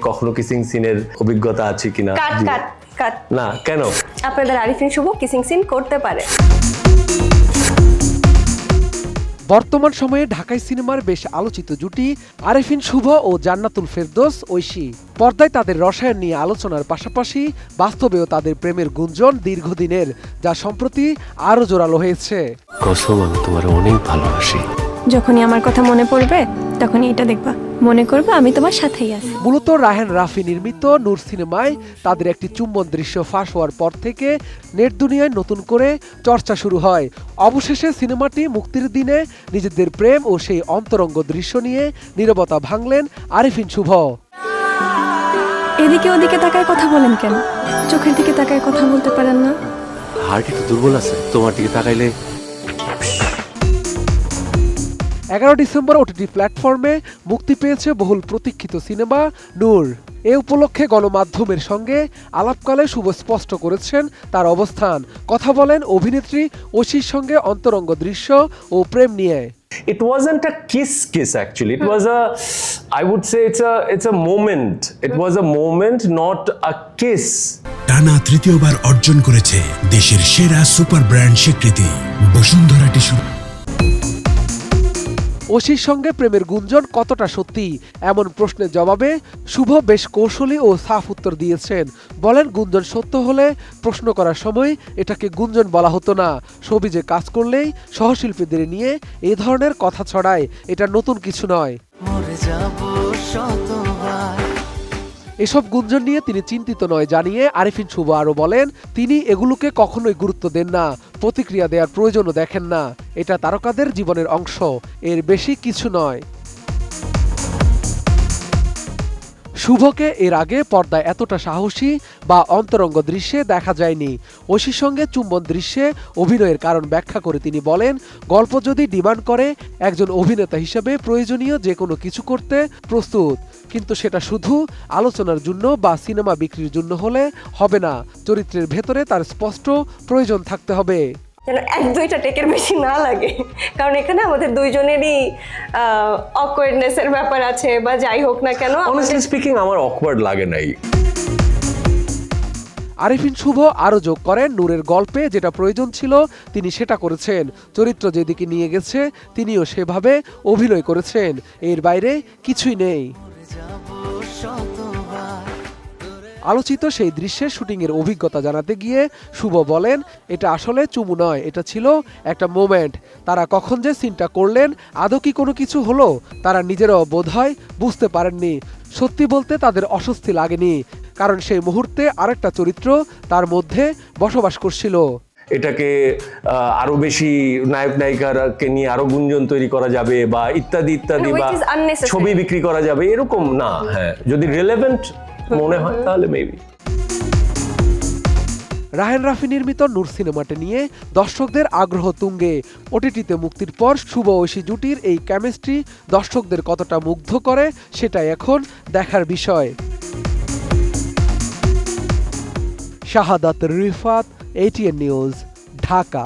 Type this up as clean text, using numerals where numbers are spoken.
কখনো কিসিং সিনের অভিজ্ঞতা আছে কিনা? কাট না, কেন? আপনাদের আরিফিন শুভ কিসিং সিন করতে পারে। বর্তমান সময়ে ঢাকাই সিনেমার বেশ আলোচিত জুটি আরিফিন শুভ ও জান্নাতুল ফেরদৌস ঐশী। পর্দায় তাদের রসায়ন নিয়ে আলোচনার পাশাপাশি বাস্তবেও তাদের প্রেমের গুঞ্জন দীর্ঘদিনের, যা সম্প্রতি আরও জোরালো হয়েছে। কসম, আমি তোমার অনেক ভালোবাসি। যখনই আমার কথা মনে পড়বে তখনই এটা দেখবা, মনে করবে আমি তোমার সাথেই আছি। মূলত রায়হান রাফি নির্মিত নূর সিনেমায় তাদের একটি চুম্বন দৃশ্য ফাঁস হওয়ার পর থেকে নেট দুনিয়ায় নতুন করে চর্চা শুরু হয়। অবশেষে সিনেমাটি মুক্তির দিনে নিজেদের প্রেম ও সেই অন্তরঙ্গ দৃশ্য নিয়ে নীরবতা ভাঙলেন আরিফিন শুভ। এদিকে ওদিকে তাকায় কথা বলেন কেন? চোখের দিকে তাকায় কথা বলতে পারেন না? হার্ট একটু দুর্বল আছে, তোমার দিকে তাকাইলে। 11 ডিসেম্বর ওটিটি প্ল্যাটফর্মে মুক্তি পেয়েছে বহুল প্রতীক্ষিত সিনেমা নূর। এ উপলক্ষে গণমাধ্যমের সঙ্গে আলাপকালে শুভ স্পষ্ট করেছেন তার অবস্থান। কথা বলেন অভিনেত্রী ঐশীর সঙ্গে অন্তরঙ্গ দৃশ্য ও প্রেম নিয়ে। It wasn't a kiss actually. It was I would say it's a moment. It was a moment, not a kiss. টানা তৃতীয়বার অর্জন করেছে দেশের সেরা সুপার ব্র্যান্ড স্বীকৃতি বসুন্ধরা টিস্যু। ঐশীর সঙ্গে প্রেমের গুঞ্জন কতটা সত্যি, এমন প্রশ্নের জবাবে শুভ বেশ কৌশলী ও সাফ উত্তর দিয়েছেন। বলেন, গুঞ্জন সত্য হলে প্রশ্ন করার সময় এটাকে গুঞ্জন বলা হতো না। শোবিজে কাজ করলেই সহশিল্পীদের নিয়ে এ ধরনের কথা ছড়ায়, এটা নতুন কিছু নয়। এসব গুঞ্জন নিয়ে তিনি চিন্তিত নয় জানিয়ে আরিফিন শুভ আরও বলেন, তিনি এগুলোকে কখনোই গুরুত্ব দেন না, প্রতিক্রিয়া দেওয়ার প্রয়োজনও দেখেন না। এটা তারকাদের জীবনের অংশ, এর বেশি কিছু নয়। শুভকে এর আগে পর্দায় এতটা সাহসী বা অন্তরঙ্গ দৃশ্যে দেখা যায়নি। ঐশীর সঙ্গে চুম্বন দৃশ্যে অভিনয়ের কারণ ব্যাখ্যা করে তিনি বলেন, গল্প যদি ডিমান্ড করে একজন অভিনেতা হিসেবে প্রয়োজনীয় যে কোনো কিছু করতে প্রস্তুত, কিন্তু সেটা শুধু আলোচনার জন্য বা সিনেমা বিক্রির জন্য হলে হবে না। চরিত্রের ভেতরে তার স্পষ্ট প্রয়োজন থাকতে হবে, যেন 1-2টা টেকের বেশি না লাগে, কারণ এখানে আমাদের দুইজনেরই অকওয়ার্ডনেসের ব্যাপার আছে বা যাই হোক না কেন। অনেস্টলি স্পিকিং আমার অকওয়ার্ড লাগে নাই। আরিফিন শুভ আরও যোগ করেন, নূরের গল্পে যেটা প্রয়োজন ছিল তিনি সেটা করেছেন, চরিত্র যেদিকে নিয়ে গেছে তিনিও সেভাবে অভিনয় করেছেন, এর বাইরে কিছুই নেই। আলোচিত সেই দৃশ্যের শুটিংয়ের অভিজ্ঞতা জানাতে গিয়ে শুভ বলেন, এটা আসলে চুমু নয়, এটা ছিল একটা মোমেন্ট। তারা কখন যে সিনটা করলেন, আদৌ কি কোনো কিছু হলো, তারা নিজেরাও বোধহয় বুঝতে পারেননি। সত্যি বলতে তাদের অস্বস্তি লাগেনি, কারণ সেই মুহূর্তে আরেকটা চরিত্র তার মধ্যে বসবাস করছিল। এটাকে আরো বেশি নায়ক নায়িকাকে নিয়ে আরো গুঞ্জন তৈরি করা যাবে বা ইত্যাদি ইত্যাদি, বা ছবি বিক্রি করা যাবে, এরকম না। হ্যাঁ, যদি রিলেভেন্ট মনে হয় তাহলে মেবি। রায়হান রাফি নির্মিত নূর সিনেমাটি নিয়ে দর্শকদের আগ্রহ তুঙ্গে। ওটিটিতে মুক্তির পর শুভ ঐশী জুটির এই কেমিস্ট্রি দর্শকদের কতটা মুগ্ধ করে সেটাই এখন দেখার বিষয়। শাহাদাত রিফাত, ATN নিউজ, ঢাকা।